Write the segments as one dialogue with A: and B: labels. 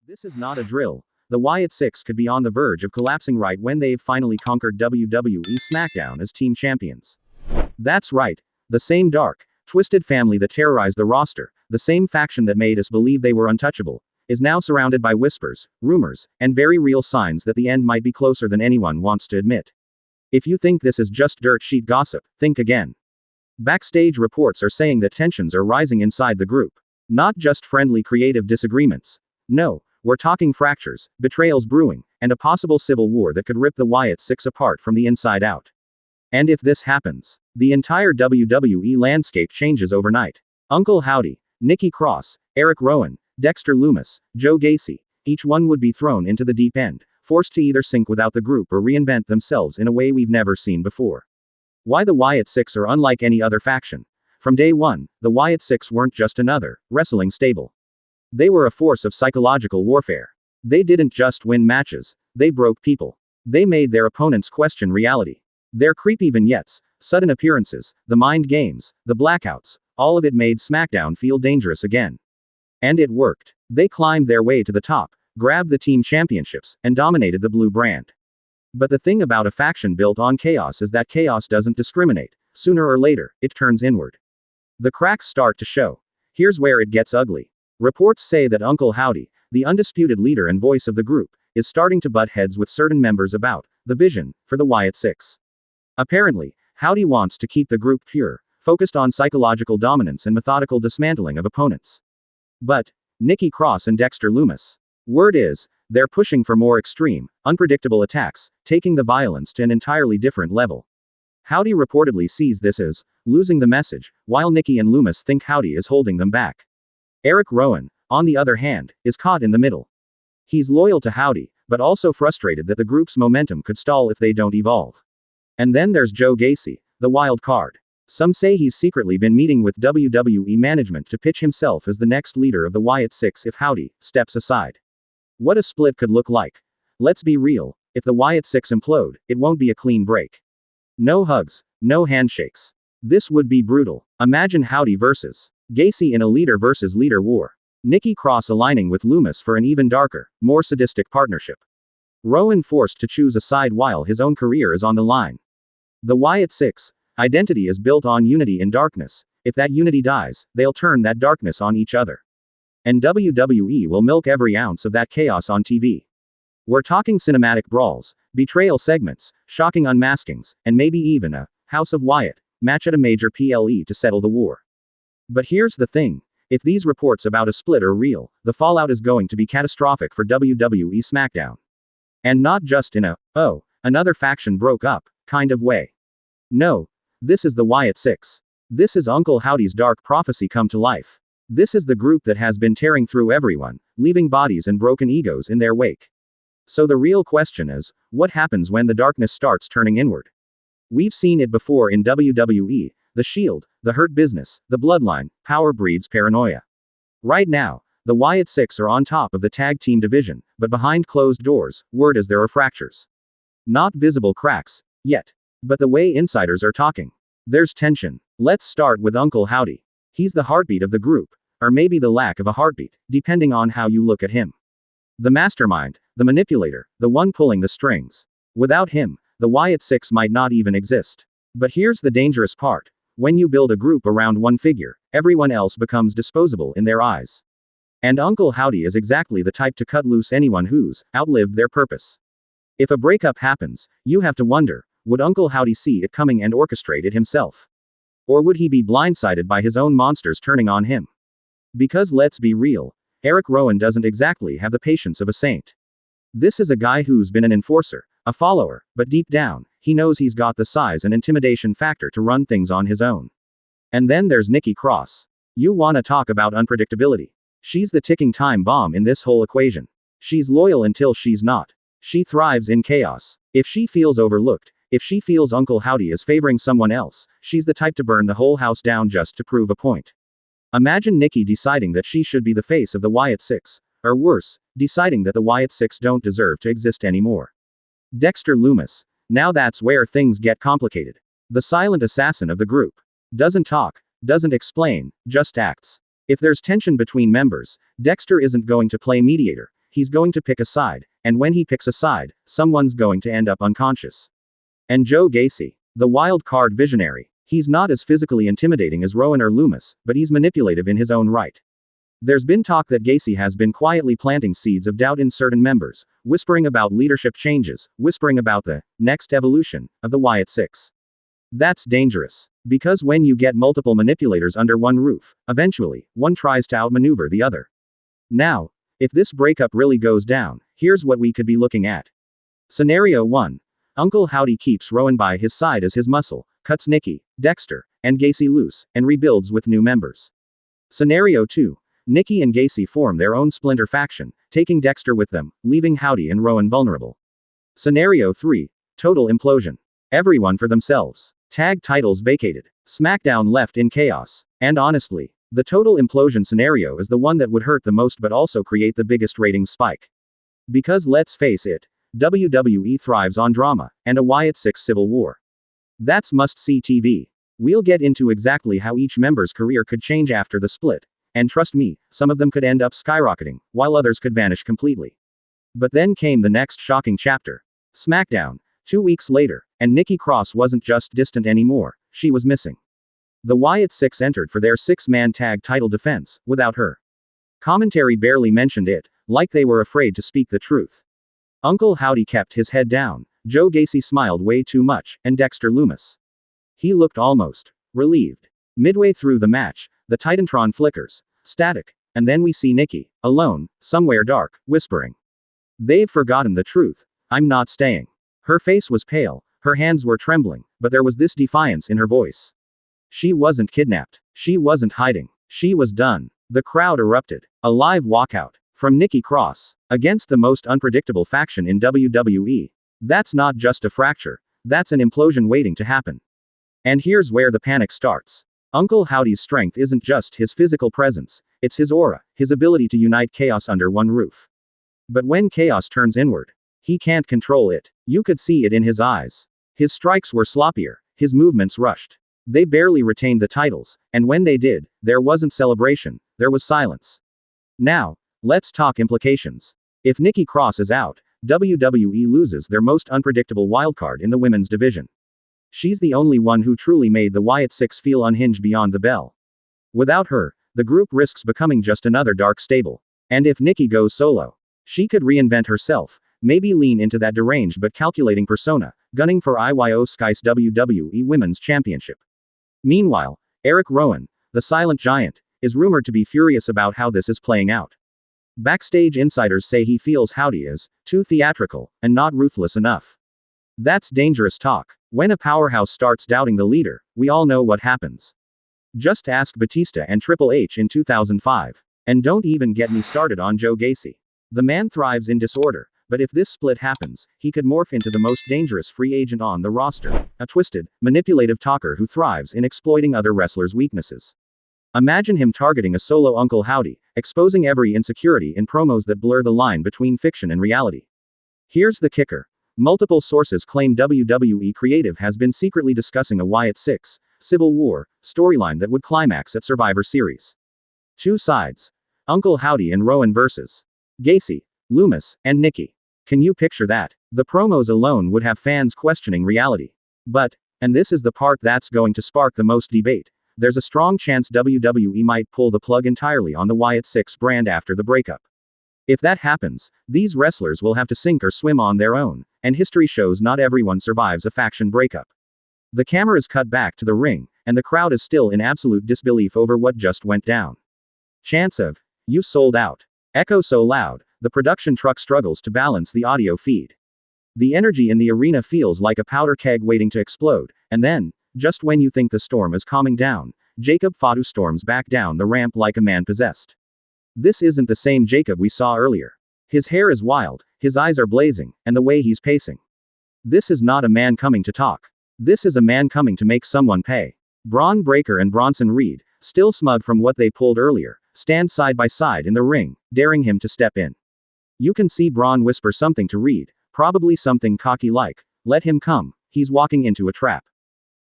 A: This is not a drill. The Wyatts Sicks could be on the verge of collapsing right when they've finally conquered WWE Smackdown as team champions. That's right. The same dark, twisted family that terrorized the roster, the same faction that made us believe they were untouchable, is now surrounded by whispers, rumors, and very real signs that the end might be closer than anyone wants to admit. If you think this is just dirt sheet gossip, think again. Backstage reports are saying that tensions are rising inside the group. Not just friendly creative disagreements. No, we're talking fractures, betrayals brewing, and a possible civil war that could rip the Wyatt Sicks apart from the inside out. And if this happens, the entire WWE landscape changes overnight. Uncle Howdy, Nikki Cross, Erick Rowan, Dexter Lumis, Joe Gacy, each one would be thrown into the deep end, forced to either sink without the group or reinvent themselves in a way we've never seen before. Why the Wyatt Sicks are unlike any other faction. From day one, the Wyatt Sicks weren't just another wrestling stable. They were a force of psychological warfare. They didn't just win matches, they broke people. They made their opponents question reality. Their creepy vignettes, sudden appearances, the mind games, the blackouts, all of it made SmackDown feel dangerous again. And it worked. They climbed their way to the top, grabbed the team championships, and dominated the blue brand. But the thing about a faction built on chaos is that chaos doesn't discriminate. Sooner or later, it turns inward. The cracks start to show. Here's where it gets ugly. Reports say that Uncle Howdy, the undisputed leader and voice of the group, is starting to butt heads with certain members about the vision for the Wyatt Sicks. Apparently, Howdy wants to keep the group pure, focused on psychological dominance and methodical dismantling of opponents. But Nikki Cross and Dexter Lumis. Word is, they're pushing for more extreme, unpredictable attacks, taking the violence to an entirely different level. Howdy reportedly sees this as losing the message, while Nikki and Lumis think Howdy is holding them back. Erick Rowan, on the other hand, is caught in the middle. He's loyal to Howdy, but also frustrated that the group's momentum could stall if they don't evolve. And then there's Joe Gacy, the wild card. Some say he's secretly been meeting with WWE management to pitch himself as the next leader of the Wyatt Sicks if Howdy steps aside. What a split could look like. Let's be real, if the Wyatt Sicks implode, it won't be a clean break. No hugs, no handshakes. This would be brutal. Imagine Howdy versus Gacy in a leader versus leader war. Nikki Cross aligning with Lumis for an even darker, more sadistic partnership. Rowan forced to choose a side while his own career is on the line. The Wyatt Sicks' identity is built on unity in darkness. If that unity dies, they'll turn that darkness on each other. And WWE will milk every ounce of that chaos on TV. We're talking cinematic brawls, betrayal segments, shocking unmaskings, and maybe even a House of Wyatt match at a major PLE to settle the war. But here's the thing. If these reports about a split are real, the fallout is going to be catastrophic for WWE Smackdown. And not just in a, oh, another faction broke up, kind of way. No. This is the Wyatt Sicks. This is Uncle Howdy's dark prophecy come to life. This is the group that has been tearing through everyone, leaving bodies and broken egos in their wake. So the real question is, what happens when the darkness starts turning inward? We've seen it before in WWE, the Shield, the Hurt Business, the Bloodline, power breeds paranoia. Right now, the Wyatt Sicks are on top of the tag team division, but behind closed doors, word is there are fractures. Not visible cracks, yet. But the way insiders are talking, there's tension. Let's start with Uncle Howdy. He's the heartbeat of the group, or maybe the lack of a heartbeat, depending on how you look at him. The mastermind, the manipulator, the one pulling the strings. Without him, the Wyatt Sicks might not even exist. But here's the dangerous part. When you build a group around one figure, everyone else becomes disposable in their eyes. And Uncle Howdy is exactly the type to cut loose anyone who's outlived their purpose. If a breakup happens, you have to wonder, would Uncle Howdy see it coming and orchestrate it himself? Or would he be blindsided by his own monsters turning on him? Because let's be real, Erick Rowan doesn't exactly have the patience of a saint. This is a guy who's been an enforcer, a follower, but deep down, he knows he's got the size and intimidation factor to run things on his own. And then there's Nikki Cross. You wanna talk about unpredictability. She's the ticking time bomb in this whole equation. She's loyal until she's not. She thrives in chaos. If she feels overlooked, if she feels Uncle Howdy is favoring someone else, she's the type to burn the whole house down just to prove a point. Imagine Nikki deciding that she should be the face of the Wyatt Sicks, or worse, deciding that the Wyatt Sicks don't deserve to exist anymore. Dexter Lumis. Now that's where things get complicated. The silent assassin of the group. Doesn't talk, doesn't explain, just acts. If there's tension between members, Dexter isn't going to play mediator. he's going to pick a side, and when he picks a side, someone's going to end up unconscious. And Joe Gacy, the wild card visionary. He's not as physically intimidating as Rowan or Lumis, but he's manipulative in his own right. There's been talk that Gacy has been quietly planting seeds of doubt in certain members, whispering about leadership changes, whispering about the next evolution of the Wyatts Sicks. That's dangerous. Because when you get multiple manipulators under one roof, eventually, one tries to outmaneuver the other. Now, if this breakup really goes down, here's what we could be looking at. Scenario 1. Uncle Howdy keeps Rowan by his side as his muscle, cuts Nikki, Dexter, and Gacy loose, and rebuilds with new members. Scenario 2. Nikki and Gacy form their own splinter faction, taking Dexter with them, leaving Howdy and Rowan vulnerable. Scenario 3. Total implosion. Everyone for themselves. Tag titles vacated. SmackDown left in chaos. And honestly, the total implosion scenario is the one that would hurt the most but also create the biggest ratings spike. Because let's face it, WWE thrives on drama, and a Wyatt Sicks civil war. That's must-see TV. We'll get into exactly how each member's career could change after the split. And trust me, some of them could end up skyrocketing, while others could vanish completely. But then came the next shocking chapter. SmackDown. 2 weeks later, and Nikki Cross wasn't just distant anymore, she was missing. The Wyatt Sicks entered for their 6-man tag title defense, without her. Commentary barely mentioned it, like they were afraid to speak the truth. Uncle Howdy kept his head down, Joe Gacy smiled way too much, and Dexter Lumis. He looked almost relieved. Midway through the match, the Titantron flickers, static, and then we see Nikki, alone, somewhere dark, whispering. They've forgotten the truth. I'm not staying. Her face was pale, her hands were trembling, but there was this defiance in her voice. She wasn't kidnapped. She wasn't hiding. She was done. The crowd erupted. A live walkout from Nikki Cross against the most unpredictable faction in WWE. That's not just a fracture, that's an implosion waiting to happen. And here's where the panic starts. Uncle Howdy's strength isn't just his physical presence, it's his aura, his ability to unite chaos under one roof. But when chaos turns inward, he can't control it. You could see it in his eyes. His strikes were sloppier, his movements rushed. They barely retained the titles, and when they did, there wasn't celebration, there was silence. Now, let's talk implications. If Nikki Cross is out, WWE loses their most unpredictable wildcard in the women's division. She's the only one who truly made the Wyatt Sicks feel unhinged beyond the bell. Without her, the group risks becoming just another dark stable. And if Nikki goes solo, she could reinvent herself, maybe lean into that deranged but calculating persona, gunning for Wyatts Sicks WWE Women's Championship. Meanwhile, Erick Rowan, the silent giant, is rumored to be furious about how this is playing out. Backstage insiders say he feels Howdy is too theatrical and not ruthless enough. That's dangerous talk. When a powerhouse starts doubting the leader, we all know what happens. Just ask Batista and Triple H in 2005. And don't even get me started on Joe Gacy. The man thrives in disorder, but if this split happens, he could morph into the most dangerous free agent on the roster, a twisted, manipulative talker who thrives in exploiting other wrestlers' weaknesses. Imagine him targeting a solo Uncle Howdy, exposing every insecurity in promos that blur the line between fiction and reality. Here's the kicker. Multiple sources claim WWE Creative has been secretly discussing a Wyatt Sicks Civil War storyline that would climax at Survivor Series. 2 sides. Uncle Howdy and Rowan versus Gacy, Lumis, and Nikki. Can you picture that? The promos alone would have fans questioning reality. But, and this is the part that's going to spark the most debate, there's a strong chance WWE might pull the plug entirely on the Wyatt Sicks brand after the breakup. If that happens, these wrestlers will have to sink or swim on their own, and history shows not everyone survives a faction breakup. The cameras cut back to the ring, and the crowd is still in absolute disbelief over what just went down. Chants of, "You sold out," echo so loud, the production truck struggles to balance the audio feed. The energy in the arena feels like a powder keg waiting to explode, and then, just when you think the storm is calming down, Jacob Fatu storms back down the ramp like a man possessed. This isn't the same Jacob we saw earlier. His hair is wild, his eyes are blazing, and the way he's pacing. This is not a man coming to talk. This is a man coming to make someone pay. Braun Breaker and Bronson Reed, still smug from what they pulled earlier, stand side by side in the ring, daring him to step in. You can see Braun whisper something to Reed, probably something cocky like, "Let him come, he's walking into a trap."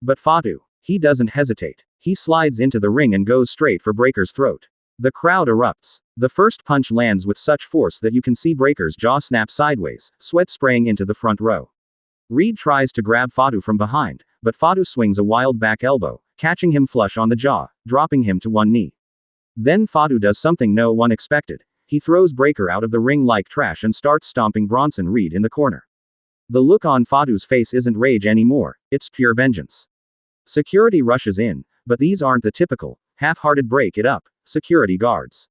A: But Fatu, he doesn't hesitate. He slides into the ring and goes straight for Breaker's throat. The crowd erupts. The first punch lands with such force that you can see Breaker's jaw snap sideways, sweat spraying into the front row. Reed tries to grab Fatu from behind, but Fatu swings a wild back elbow, catching him flush on the jaw, dropping him to one knee. Then Fatu does something no one expected. He throws Breaker out of the ring like trash and starts stomping Bronson Reed in the corner. The look on Fatu's face isn't rage anymore, it's pure vengeance. Security rushes in, but these aren't the typical, half-hearted break it up security guards.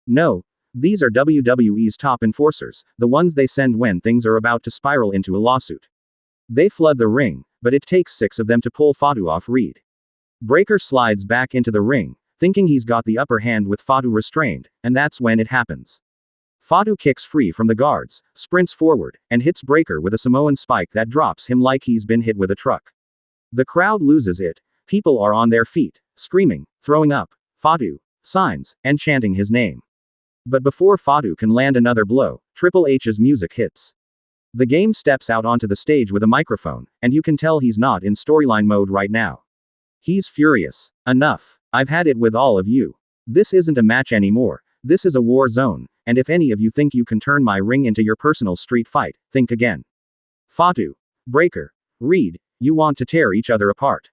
A: No, these are WWE's top enforcers, the ones they send when things are about to spiral into a lawsuit. They flood the ring, but it takes 6 of them to pull Fatu off Reed. Breaker slides back into the ring, thinking he's got the upper hand with Fatu restrained, and that's when it happens. Fatu kicks free from the guards, sprints forward, and hits Breaker with a Samoan spike that drops him like he's been hit with a truck. The crowd loses it. People are on their feet, screaming, throwing up, Fatu, signs, and chanting his name. But before Fatu can land another blow, Triple H's music hits. The game steps out onto the stage with a microphone, and you can tell he's not in storyline mode right now. He's furious. Enough. I've had it with all of you. This isn't a match anymore. This is a war zone, and if any of you think you can turn my ring into your personal street fight, think again. Fatu, Breaker, Reed, you want to tear each other apart.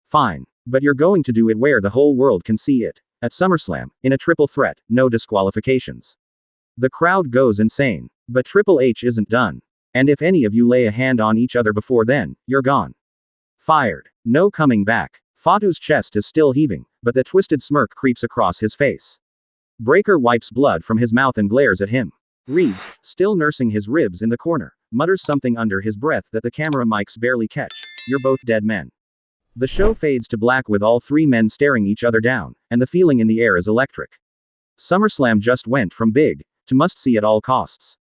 A: Fine. But you're going to do it where the whole world can see it. At SummerSlam, in a triple threat, no disqualifications. The crowd goes insane. But Triple H isn't done. And if any of you lay a hand on each other before then, you're gone. Fired. No coming back. Fatu's chest is still heaving, but the twisted smirk creeps across his face. Breaker wipes blood from his mouth and glares at him. Reed, still nursing his ribs in the corner, mutters something under his breath that the camera mics barely catch. You're both dead men. The show fades to black with all 3 men staring each other down, and the feeling in the air is electric. SummerSlam just went from big to must-see at all costs.